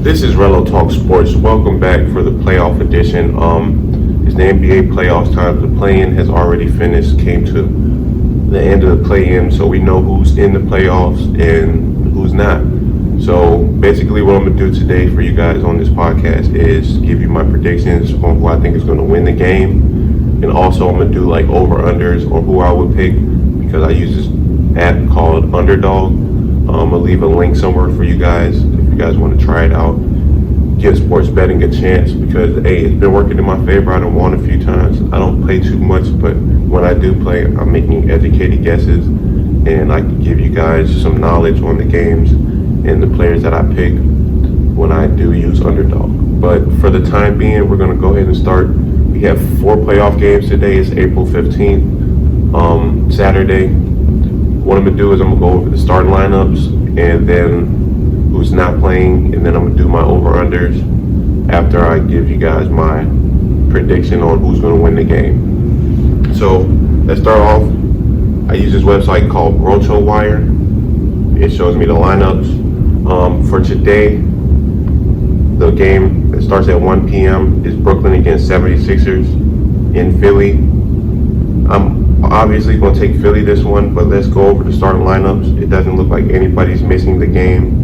This is RelloTalksSports. Welcome back for the playoff edition. It's the NBA playoffs time. The play-in has already finished, came to the end of the play-in, so we know who's in the playoffs and who's not. So basically what I'm going to do today for you guys on this podcast is give you my predictions on who I think is going to win the game. And also I'm going to do like over-unders or who I would pick because I use this app called Underdog. I'm going to leave a link somewhere for you guys if you guys want to try it out. Give sports betting a chance because, hey, it's been working in my favor. I done won a few times. I don't play too much, but when I do play, I'm making educated guesses, and I can give you guys some knowledge on the games and the players that I pick when I do use Underdog. But for the time being, we're going to go ahead and start. We have 4 playoff games today. It's April 15th, Saturday. What I'm going to do is I'm going to go over the starting lineups and then who's not playing, and then I'm going to do my over-unders after I give you guys my prediction on who's going to win the game. So let's start off. I use this website called RelloTalksSports. It shows me the lineups. For today, the game that starts at 1 p.m. is Brooklyn against 76ers in Philly. I'm obviously going to take Philly this one, but let's go over the starting lineups. It doesn't look like anybody's missing the game.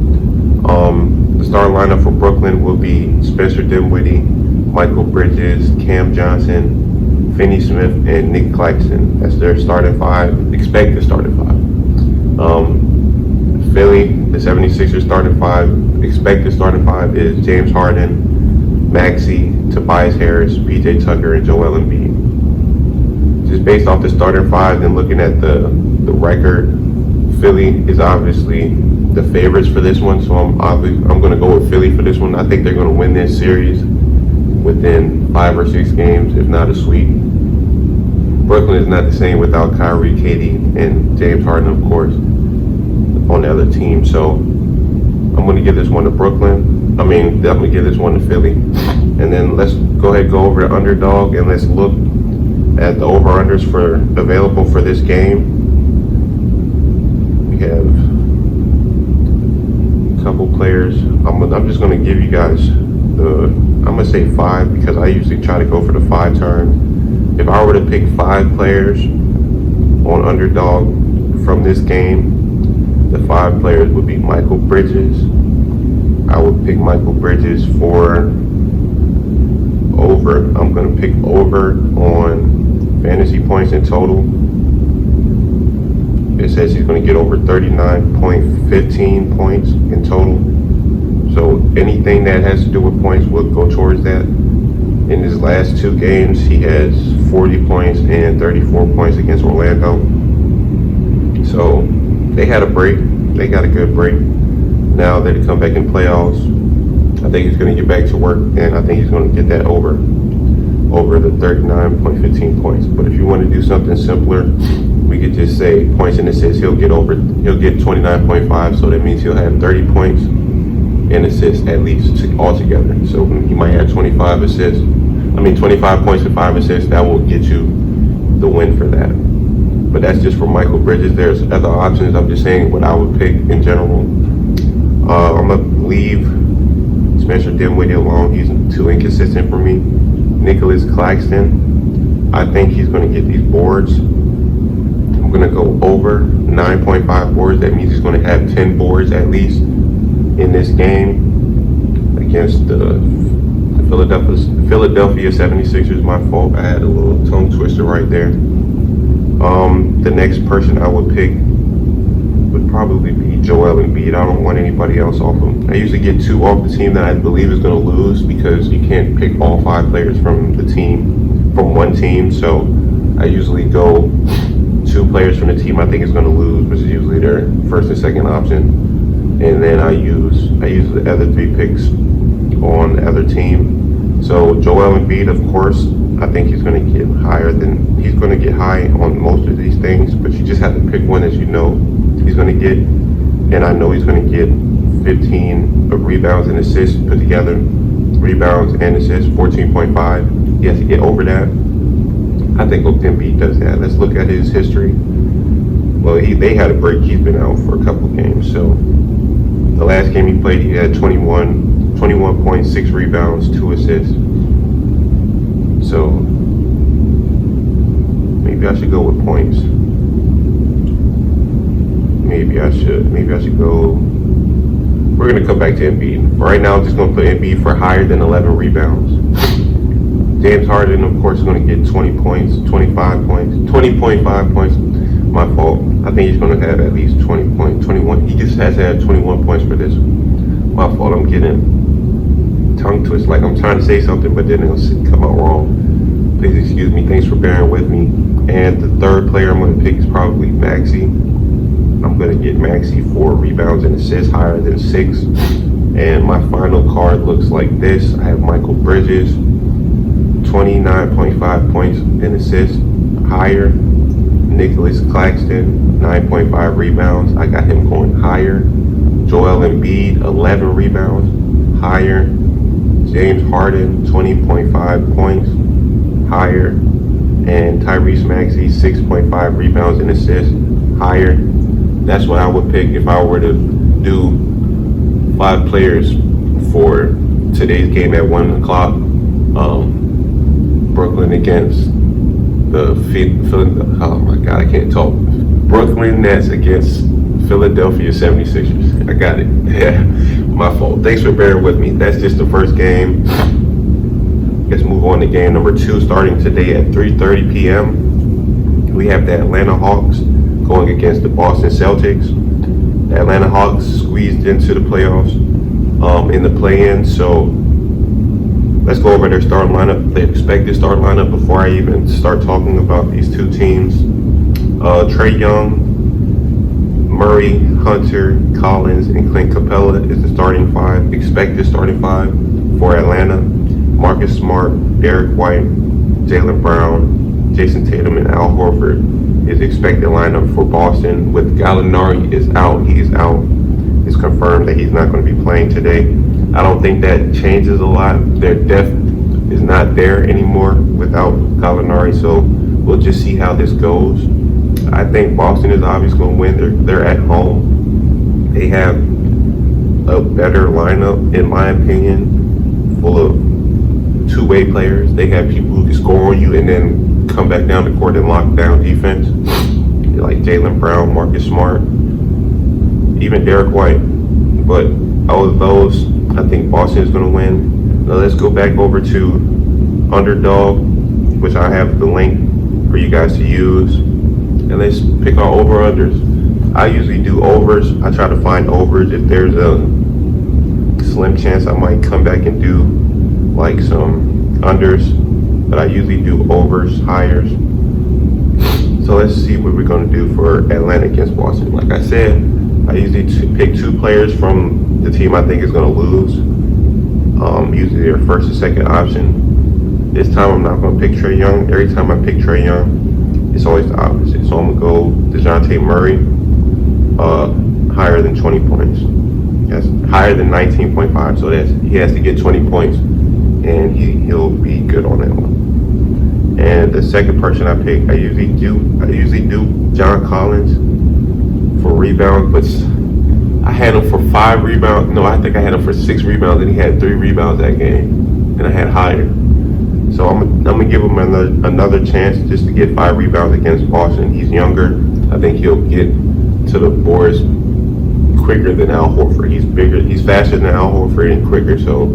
The starting lineup for Brooklyn will be Spencer Dinwiddie, Michael Bridges, Cam Johnson, Finney Smith, and Nick Claxton. That's their starting 5, expected starting 5. Philly, the 76ers starting 5, expected starting 5 is James Harden, Maxey, Tobias Harris, PJ Tucker, and Joel Embiid. Just based off the starting 5 and looking at the record, Philly is obviously the favorites for this one, so I'm going to go with Philly for this one. I think they're going to win this series within 5 or 6 games, if not a sweep. Brooklyn is not the same without Kyrie, KD, and James Harden, of course, on the other team. So I'm going to give this one to Brooklyn. I'm going to give this one to Philly. And then let's go ahead and go over the Underdog and let's look at the over-unders available for this game. We have couple players. I'm just going to give you guys I'm going to say 5 because I usually try to go for the 5 terms. If I were to pick 5 players on Underdog from this game, the 5 players would be Michael Bridges. I would pick Michael Bridges for over. I'm going to pick over on fantasy points in total. It says he's going to get over 39.15 points in total. So anything that has to do with points will go towards that. In his last 2 games, he has 40 points and 34 points against Orlando. So they had a break. They got a good break. Now that they come back in playoffs, I think he's going to get back to work, and I think he's going to get that over the 39.15 points. But if you want to do something simpler, we could just say points and assists. He'll get 29.5, so that means he'll have 30 points and assists at least altogether. So he might have 25 points and 5 assists. That will get you the win for that. But that's just for Michael Bridges. There's other options. I'm just saying what I would pick in general. I'm going to leave Spencer Dinwiddie alone. He's too inconsistent for me. Nicholas Claxton, I think he's going to get these boards. I'm going to go over 9.5 boards. That means he's going to have 10 boards at least in this game against the Philadelphia 76ers. My fault. I had a little tongue twister right there. The next person I would pick would probably be Joel Embiid. I don't want anybody else off him. I usually get 2 off the team that I believe is going to lose because you can't pick all 5 players from one team. So I usually go 2 players from the team I think is going to lose, which is usually their first and second option, and then I use the other 3 picks on the other team. So Joel Embiid, of course, I think he's going to get high on most of these things, but you just have to pick one that you know he's going to get, and I know he's going to get 15 rebounds and assists put together. Rebounds and assists, 14.5. He has to get over that. I think Embiid does that. Let's look at his history. Well, they had a break. He's been out for a couple games, so The last game he played, he had 21.6 rebounds, 2 assists. So maybe I should go with points. Maybe I should go. We're gonna come back to Embiid. Right now, I'm just gonna put Embiid for higher than 11 rebounds. James Harden, of course, is gonna get 20 points, 25 points, 20.5 points. My fault. I think he's gonna have at least 20 points, 21. He just has to have 21 points for this. My fault. I'm getting tongue twist. Like I'm trying to say something, but then it'll come out wrong. Please excuse me. Thanks for bearing with me. And the third player I'm gonna pick is probably Maxey. I'm going to get Maxey 4 rebounds and assists, higher than 6. And my final card looks like this. I have Michael Bridges, 29.5 points and assists, higher. Nicholas Claxton, 9.5 rebounds. I got him going higher. Joel Embiid, 11 rebounds, higher. James Harden, 20.5 points, higher. And Tyrese Maxey, 6.5 rebounds and assists, higher. That's what I would pick if I were to do 5 players for today's game at 1 o'clock. Brooklyn against the oh my God, I can't talk. Brooklyn Nets against Philadelphia 76ers. I got it. Yeah, my fault. Thanks for bearing with me. That's just the first game. Let's move on to game number 2, starting today at 3:30 p.m. We have the Atlanta Hawks going against the Boston Celtics. The Atlanta Hawks squeezed into the playoffs in the play-in, so let's go over their starting lineup, the expected starting lineup, before I even start talking about these two teams. Trae Young, Murray, Hunter, Collins, and Clint Capella is the starting 5, expected starting 5 for Atlanta. Marcus Smart, Derek White, Jaylen Brown, Jason Tatum, and Al Horford is expected lineup for Boston. With Gallinari is out. He's out. It's confirmed that he's not going to be playing today. I don't think that changes a lot. Their depth is not there anymore without Gallinari, so we'll just see how this goes. I think Boston is obviously going to win. They're at home. They have a better lineup, in my opinion, full of two-way players. They have people who can score on you and then come back down the court and lock down defense, like Jaylen Brown, Marcus Smart, even Derek White. But out of those, I think Boston is going to win. Now let's go back over to Underdog, which I have the link for you guys to use, and let's pick our over-unders. I usually do overs. I try to find overs. If there's a slim chance I might come back and do like some unders, but I usually do overs, higher. So let's see what we're going to do for Atlanta against Boston. Like I said, I usually pick 2 players from the team I think is going to lose. Usually their first and second option. This time I'm not going to pick Trae Young. Every time I pick Trae Young, it's always the opposite. So I'm going to go DeJounte Murray, higher than 20 points. That's higher than 19.5. So he has to get 20 points, and he'll be good on that one. And the second person I pick, I usually do John Collins for rebounds, but I had him for 5 rebounds. No, I think I had him for 6 rebounds, and he had 3 rebounds that game, and I had higher. So I'm gonna give him another chance just to get 5 rebounds against Boston. He's younger. I think he'll get to the boards quicker than Al Horford. He's bigger. He's faster than Al Horford and quicker. So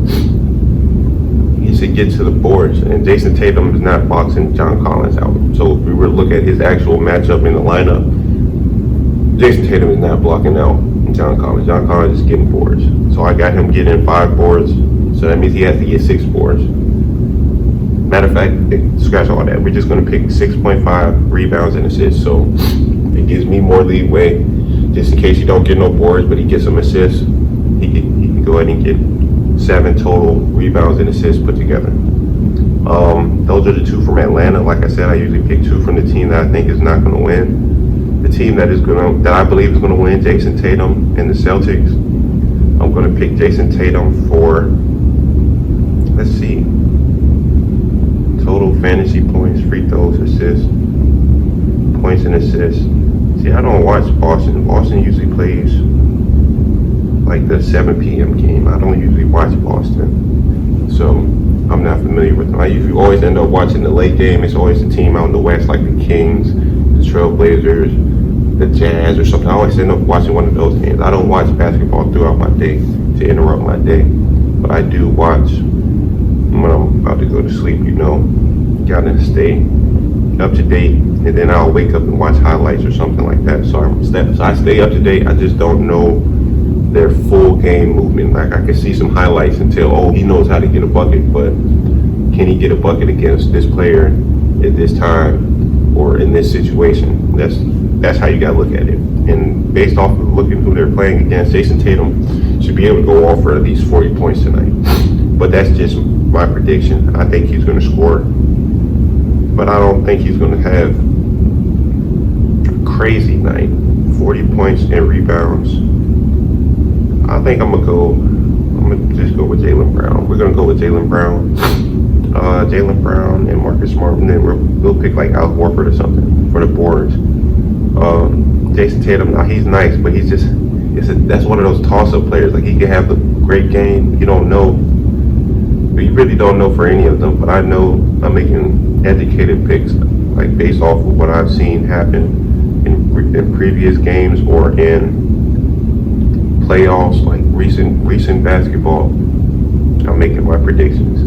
he should get to the boards. And Jason Tatum is not boxing John Collins out. So if we were to look at his actual matchup in the lineup, Jason Tatum is not blocking out John Collins. John Collins is getting boards. So I got him getting 5 boards. So that means he has to get 6 boards. Matter of fact, scratch all that. We're just going to pick 6.5 rebounds and assists. So it gives me more leeway, just in case you don't get no boards, but he gets some assists. He can go ahead and get 7 total rebounds and assists put together. Those are the 2 from Atlanta. Like I said, I usually pick 2 from the team that I think is not going to win. The team that I believe is going to win, Jason Tatum and the Celtics. I'm going to pick Jason Tatum for, let's see, total fantasy points, free throws, assists, points and assists. See, I don't watch Boston. Boston usually plays like the 7 p.m. game. I don't usually watch Boston, so I'm not familiar with them. I usually always end up watching the late game. It's always a team out in the West, like the Kings, the Trailblazers, the Jazz, or something. I always end up watching one of those games. I don't watch basketball throughout my day to interrupt my day, but I do watch when I'm about to go to sleep. Gotta stay up to date, and then I'll wake up and watch highlights or something like that. So I stay up to date. I just don't know their full game movement. Like, I can see some highlights and tell, oh, he knows how to get a bucket, but can he get a bucket against this player at this time or in this situation? That's how you gotta look at it. And based off of looking who they're playing against, Jason Tatum should be able to go off for at least 40 points tonight. But that's just my prediction. I think he's gonna score, but I don't think he's gonna have a crazy night. 40 points and rebounds. I think I'm gonna just go with Jaylen Brown. We're gonna go with Jaylen Brown. Jaylen Brown and Marcus Smart, and then we'll pick like Al Horford or something for the boards. Jason Tatum, now he's nice, but he's just, that's one of those toss-up players. Like, he can have a great game. You don't know, but you really don't know for any of them. But I know I'm making educated picks, like based off of what I've seen happen in previous games or in playoffs, like recent basketball. I'm making my predictions.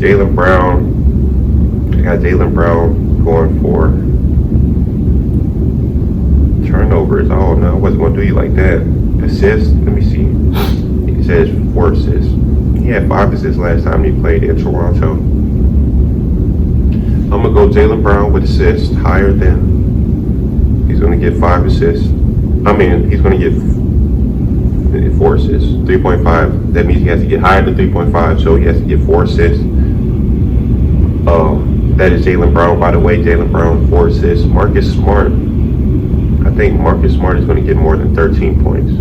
Jaylen Brown, I got Jaylen Brown going for turnovers. I don't know. I wasn't going to do you like that. Assists, let me see. It says 4 assists. He had 5 assists last time he played in Toronto. I'm going to go Jaylen Brown with assists higher than. He's going to get 5 assists. He's going to get 4 assists. 3.5. That means he has to get higher than 3.5, so he has to get 4 assists. That is Jaylen Brown, by the way. Jaylen Brown, 4 assists. Marcus Smart. I think Marcus Smart is going to get more than 13 points.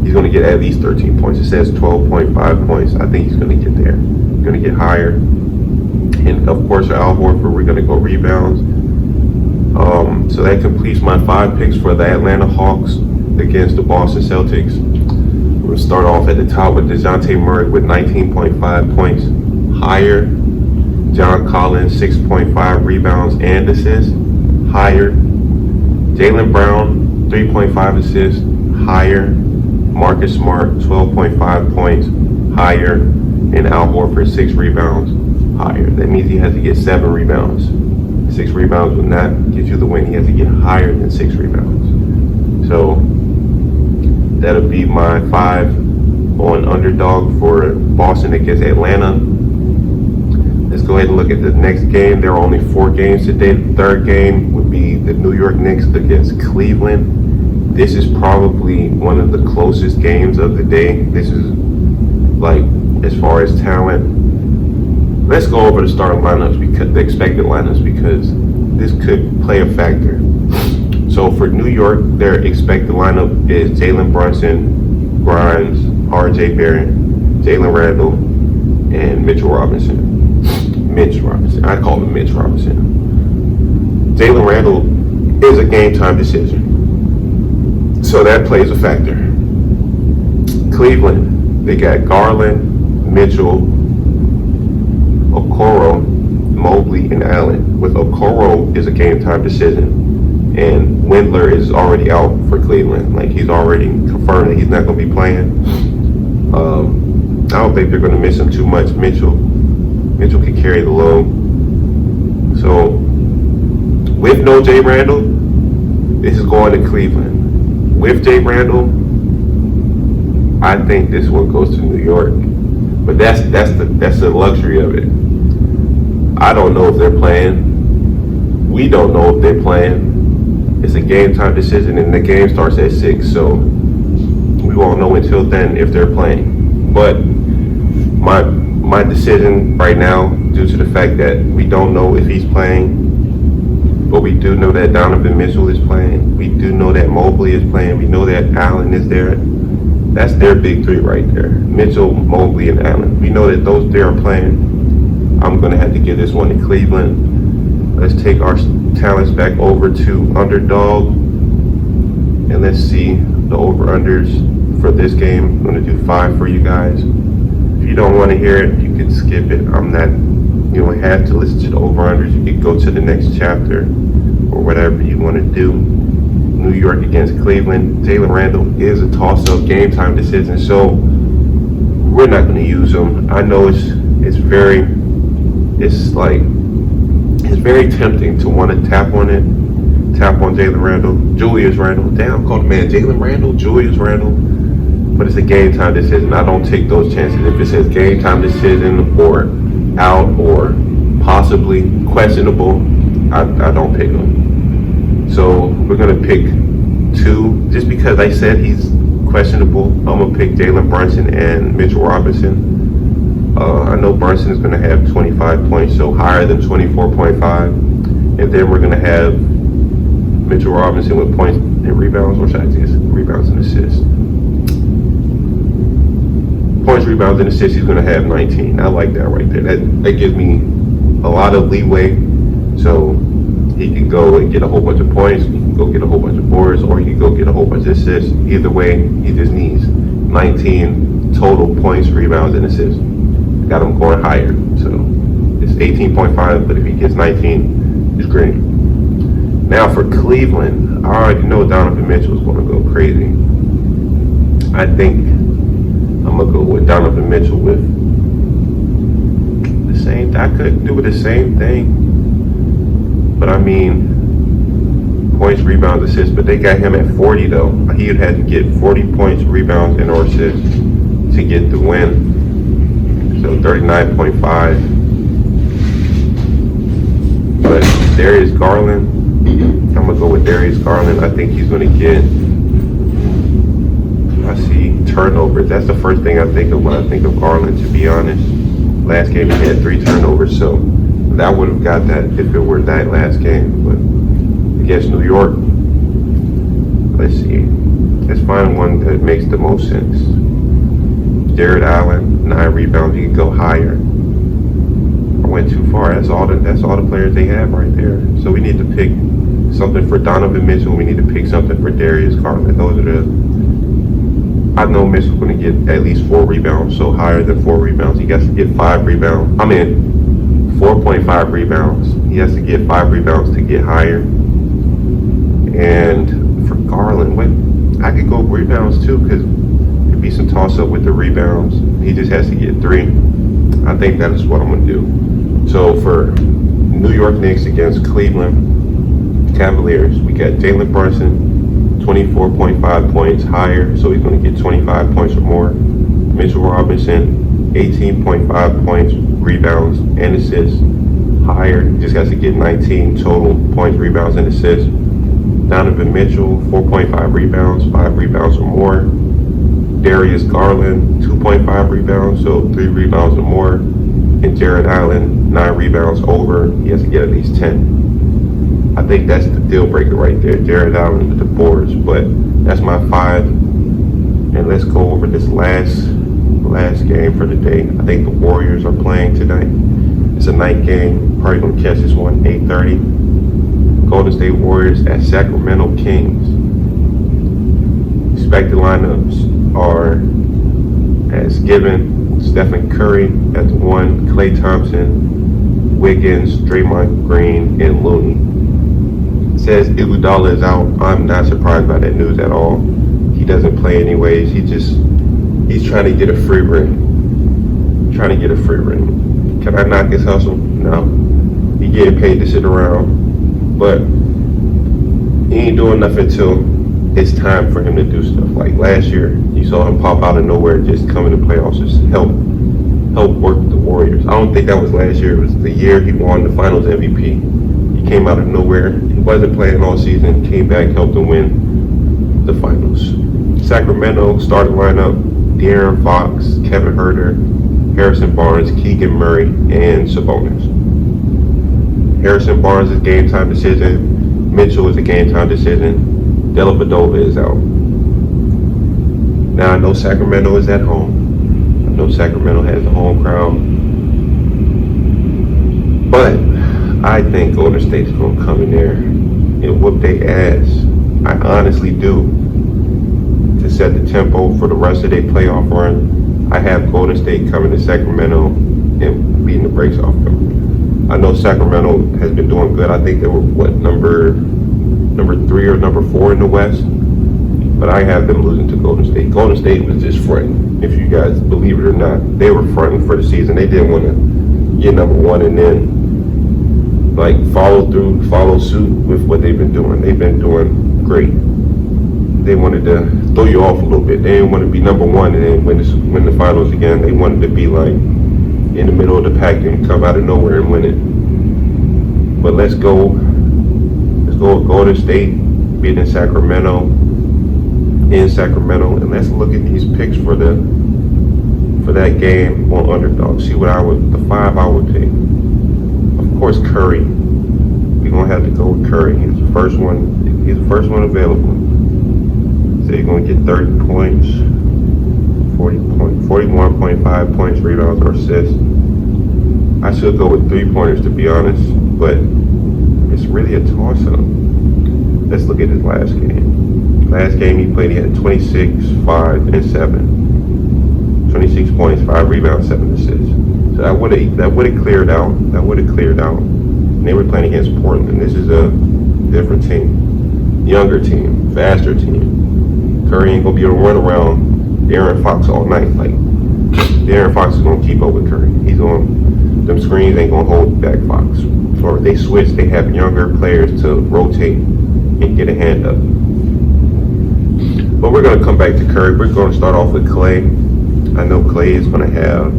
He's going to get at least 13 points. It says 12.5 points. I think he's going to get there. He's going to get higher. And of course, for Al Horford, we're going to go rebounds. So that completes my 5 picks for the Atlanta Hawks against the Boston Celtics. We'll start off at the top with DeJounte Murray with 19.5 points. Higher. John Collins, 6.5 rebounds and assists. Higher. Jaylen Brown, 3.5 assists. Higher. Marcus Smart, 12.5 points. Higher. And Al Horford, 6 rebounds. Higher. That means he has to get 7 rebounds. 6 rebounds will not get you the win. He has to get higher than 6 rebounds. So that'll be my 5 on underdog for Boston against Atlanta. Let's go ahead and look at the next game. There are only 4 games today. The third game would be the New York Knicks against Cleveland. This is probably one of the closest games of the day. This is, like, as far as talent. Let's go over the starting lineups, because the expected lineups, because this could play a factor. So for New York, their expected lineup is Jalen Brunson, Grimes, R.J. Barrett, Jalen Randall, and Mitch Robinson. I call him Mitch Robinson. Jalen Randall is a game time decision, so that plays a factor. Cleveland, they got Garland, Mitchell, Okoro, Mobley, and Allen. With Okoro is a game time decision, and Windler is already out for Cleveland. Like, he's already confirmed that he's not going to be playing. I don't think they're going to miss him too much. Mitchell can carry the load. So with no Jay Randall, this is going to Cleveland. With Jay Randall, I think this one goes to New York. But that's the luxury of it. I don't know if they're playing. We don't know if they're playing. It's a game time decision, and the game starts at 6, so we won't know until then if they're playing. But my decision right now, due to the fact that we don't know if he's playing, but we do know that Donovan Mitchell is playing. We do know that Mobley is playing. We know that Allen is there. That's their big 3 right there. Mitchell, Mobley, and Allen. We know that those 3 are playing. I'm going to have to give this one to Cleveland. Let's take our talents back over to underdog. And let's see the over-unders for this game. I'm going to do 5 for you guys. If you don't want to hear it, you can skip it. You don't have to listen to the over-unders. You can go to the next chapter or whatever you want to do. New York against Cleveland. Jalen Randall is a toss-up game time decision, so we're not going to use him. I know it's very tempting to want to tap on Jalen Randall, Julius Randall. Damn, I called the man Jalen Randall, Julius Randall. But it's a game time decision. I don't take those chances. If it says game time decision or out or possibly questionable, I don't pick them. So we're going to pick 2. Just because I said he's questionable, I'm going to pick Jalen Brunson and Mitchell Robinson. I know Brunson is going to have 25 points, so higher than 24.5. And then we're going to have Mitchell Robinson with points and rebounds, or should I just rebounds and assists? Points, rebounds, and assists, he's going to have 19. I like that right there. That gives me a lot of leeway. So he can go and get a whole bunch of points, he can go get a whole bunch of boards, or he can go get a whole bunch of assists. Either way, he just needs 19 total points, rebounds, and assists. Got him going higher. So it's 18.5, but if he gets 19, it's great. Now for Cleveland, I already know Donovan Mitchell is going to go crazy. I think I'm going to go with Donovan Mitchell with the same. I could do the same thing. But I mean, points, rebounds, assists. But they got him at 40 though. He would have to get 40 points, rebounds, and or assists to get the win. So 39.5. But Darius Garland, I'm going to go with Darius Garland. I think he's going to get, I see turnovers. That's the first thing I think of when I think of Garland, to be honest. Last game he had 3 turnovers, so I would have got that if it were that last game. But against New York, let's see. Let's find one that makes the most sense. Jared Allen, 9 rebounds. You can go higher. I went too far. That's all the players they have right there. So we need to pick something for Donovan Mitchell. We need to pick something for Darius Garland. Those are the. I know Mitchell's going to get at least 4 rebounds. So higher than 4 rebounds, he has to get 5 rebounds. 4.5 rebounds. He has to get 5 rebounds to get higher. And for Garland, I could go rebounds too, because it'd be some toss up with the rebounds. He just has to get 3. I think that is what I'm going to do. So for New York Knicks against Cleveland Cavaliers, we got Jalen Brunson, 24.5 points higher, so he's going to get 25 points or more. Mitchell Robinson, 18.5 points, rebounds, and assists higher. He just has to get 19 total points, rebounds, and assists. Donovan Mitchell, 4.5 rebounds, 5 rebounds or more. Darius Garland, 2.5 rebounds, so 3 rebounds or more. And Jared Allen, 9 rebounds over. He has to get at least 10. I think that's the deal breaker right there. Jared Allen with the boards, but that's my 5. And let's go over this last game for the day. I think the Warriors are playing tonight. It's a night game. Probably gonna catch this one 8:30. Golden State Warriors at Sacramento Kings. Expected lineups are as given: Stephen Curry at the 1, Klay Thompson, Wiggins, Draymond Green, and Looney. It says Iguodala is out. I'm not surprised by that news at all. He doesn't play anyways. He's trying to get a free ring. Can I knock his hustle? No. He getting paid to sit around. But he ain't doing nothing till it's time for him to do stuff. Like last year, you saw him pop out of nowhere, just come in the playoffs, just help work the Warriors. I don't think that was last year. It was the year he won the Finals MVP. He came out of nowhere. He wasn't playing all season. Came back, helped them win the Finals. Sacramento starting lineup: De'Aaron Fox, Kevin Huerter, Harrison Barnes, Keegan Murray, and Sabonis. Harrison Barnes is game time decision. Mitchell is a game time decision. Dellavedova is out. Now I know Sacramento is at home. I know Sacramento has the home crowd. But I think Golden State's going to come in there and whoop their ass. I honestly do. To set the tempo for the rest of their playoff run, I have Golden State coming to Sacramento and beating the brakes off them. I know Sacramento has been doing good. I think they were number 3 or number 4 in the West, but I have them losing to Golden State. Golden State was just fronting. If you guys believe it or not, they were fronting for the season. They didn't want to get number 1 and then like follow suit with what they've been doing. They've been doing great. They wanted to throw you off a little bit. They didn't want to be number 1 and then win the finals again. They wanted to be like in the middle of the pack and come out of nowhere and win it. But let's go with Golden State beating Sacramento in Sacramento, and let's look at these picks for that game on underdog. See what the 5 I would pick. Of course, Curry. We're gonna have to go with Curry. He's the first one available. So you're going to get 30 points, 41.5 points, rebounds, or assists. I should go with 3-pointers, to be honest, but it's really a toss-up. Let's look at his last game. Last game he played, he had 26, 5, and 7. 26 points, 5 rebounds, 7 assists. So that would have cleared out. And they were playing against Portland. This is a different team, younger team, faster team. Curry ain't gonna be able to run around De'Aaron Fox all night. Like, De'Aaron Fox is gonna keep up with Curry. Them screens ain't gonna hold back Fox. Or if they switch, they have younger players to rotate and get a hand up. But we're gonna come back to Curry. We're gonna start off with Clay. I know Clay is gonna have,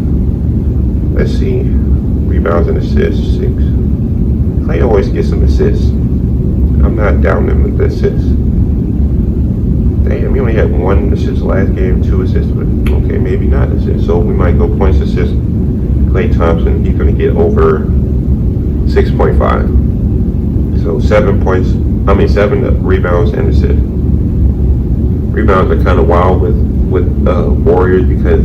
let's see, rebounds and assists, 6. Clay always gets some assists. I'm not down him with the assists. Damn, he only had 1 assist last game, 2 assists, but okay, maybe not assists. So we might go points, assists. Klay Thompson, he's going to get over 6.5. So 7 rebounds and assists. Rebounds are kind of wild with Warriors because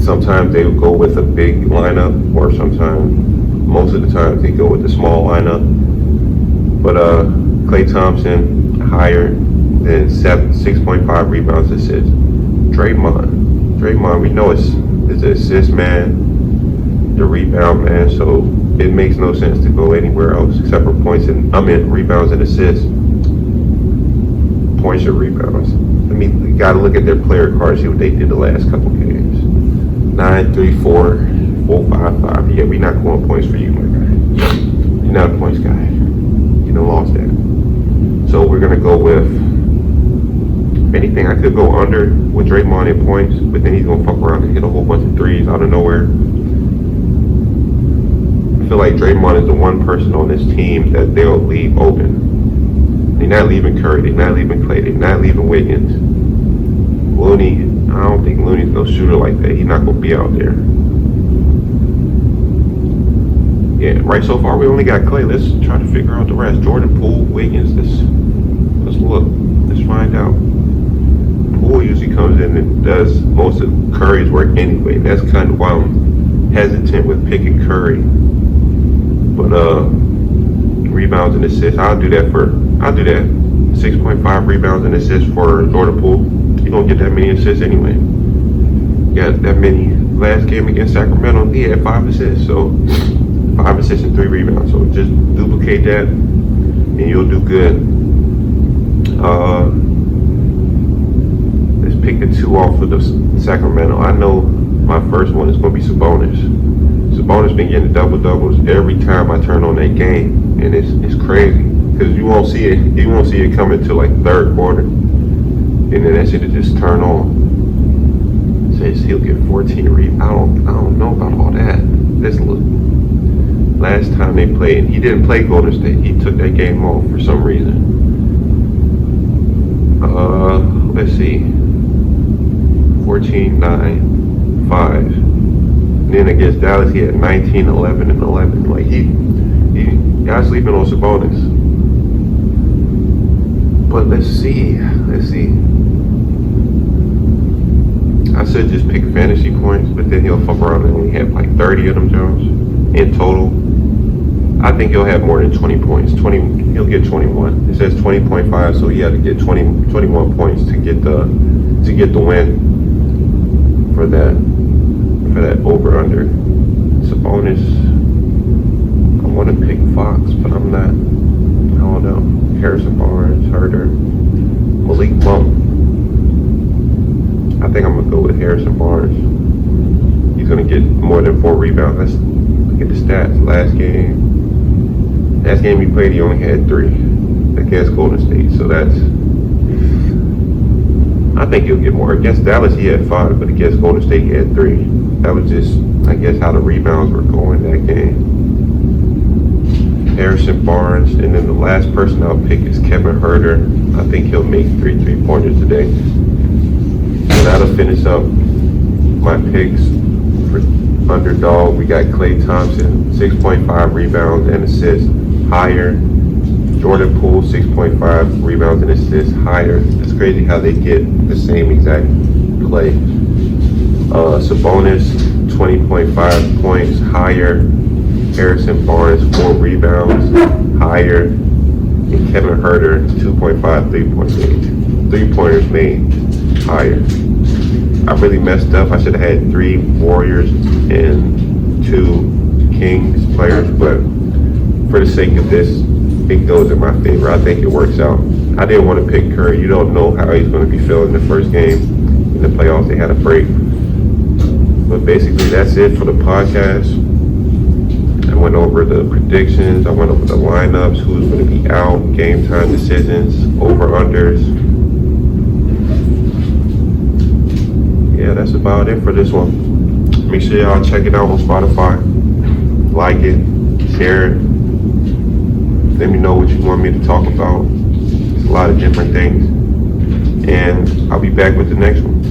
sometimes they will go with a big lineup, or most of the time they go with a small lineup. But Klay Thompson higher than 6.5 rebounds, assists. Draymond, we know is the assist man, the rebound man, so it makes no sense to go anywhere else except for rebounds and assists. Points or rebounds. You gotta look at their player cards, see what they did the last couple games. 9, 3, 4, 4, 5, 5. Yeah, we not going points for you, my guy. You're not a points guy. You done lost that. So we're gonna go with, if anything, I could go under with Draymond in points, but then he's gonna fuck around and hit a whole bunch of threes out of nowhere. I feel like Draymond is the one person on this team that they'll leave open. They're not leaving Curry, they're not leaving Klay, they're not leaving Wiggins. Looney, I don't think Looney's no shooter like that. He's not gonna be out there. Yeah, right, so far we only got Klay. Let's try to figure out the rest. Jordan Poole, Wiggins, let's look. Let's find out. Poole usually comes in and does most of Curry's work anyway. That's kind of why I'm hesitant with picking Curry. But rebounds and assists, I'll do that. 6.5 rebounds and assists for Jordan Poole. He don't get that many assists anyway. Got that many. Last game against Sacramento, he had 5 assists. So 5 assists and 3 rebounds. So just duplicate that and you'll do good. Let's pick the 2 off of the Sacramento. I know my first one is going to be Sabonis. Sabonis been getting double-doubles every time I turn on that game, and it's crazy because you won't see it coming until like third quarter, and then that shit will just turn on. Says he'll get 14 rebounds. I don't know about all that. Let's look. Last time they played, he didn't play Golden State. He took that game off for some reason. Let's see. 14, 9, 5. And then against Dallas, he had 19, 11, and 11. Like, he got sleeping on Sabonis. But let's see. I should just pick fantasy points, but then he'll fuck around and only have like 30 of them, Jones, in total. I think he'll have more than 20 points. He'll get 21. It says 20.5, so he had to get 21 points to get the win for that over under. It's a bonus. I want to pick Fox, but I'm not. I don't know. Harrison Barnes, Herder, Malik Monk. I think I'm gonna go with Harrison Barnes. He's gonna get more than 4 rebounds. Let's look at the stats. Last game he played, he only had 3 against Golden State. So I think he'll get more. Against Dallas, he had 5, but against Golden State, he had 3. That was just, I guess, how the rebounds were going that game. Harrison Barnes, and then the last person I'll pick is Kevin Herter. I think he'll make 3 3-pointers today. So that'll finish up my picks for underdog. We got Klay Thompson, 6.5 rebounds and assists, higher. Jordan Poole, 6.5 rebounds and assists, higher. It's crazy how they get the same exact play. Sabonis, 20.5 points, higher. Harrison Barnes, 4 rebounds, higher. And Kevin Herter, 2.5 3-pointers made, higher. I really messed up. I should have had 3 Warriors and 2 Kings players, but for the sake of this, I think those are my favorite. I think it works out. I didn't want to pick Curry. You don't know how he's going to be feeling the first game. In the playoffs, they had a break. But basically, that's it for the podcast. I went over the predictions. I went over the lineups, who's going to be out, game time decisions, over-unders. Yeah, that's about it for this one. Make sure y'all check it out on Spotify. Like it, share it. Let me know what you want me to talk about. It's a lot of different things. And I'll be back with the next one.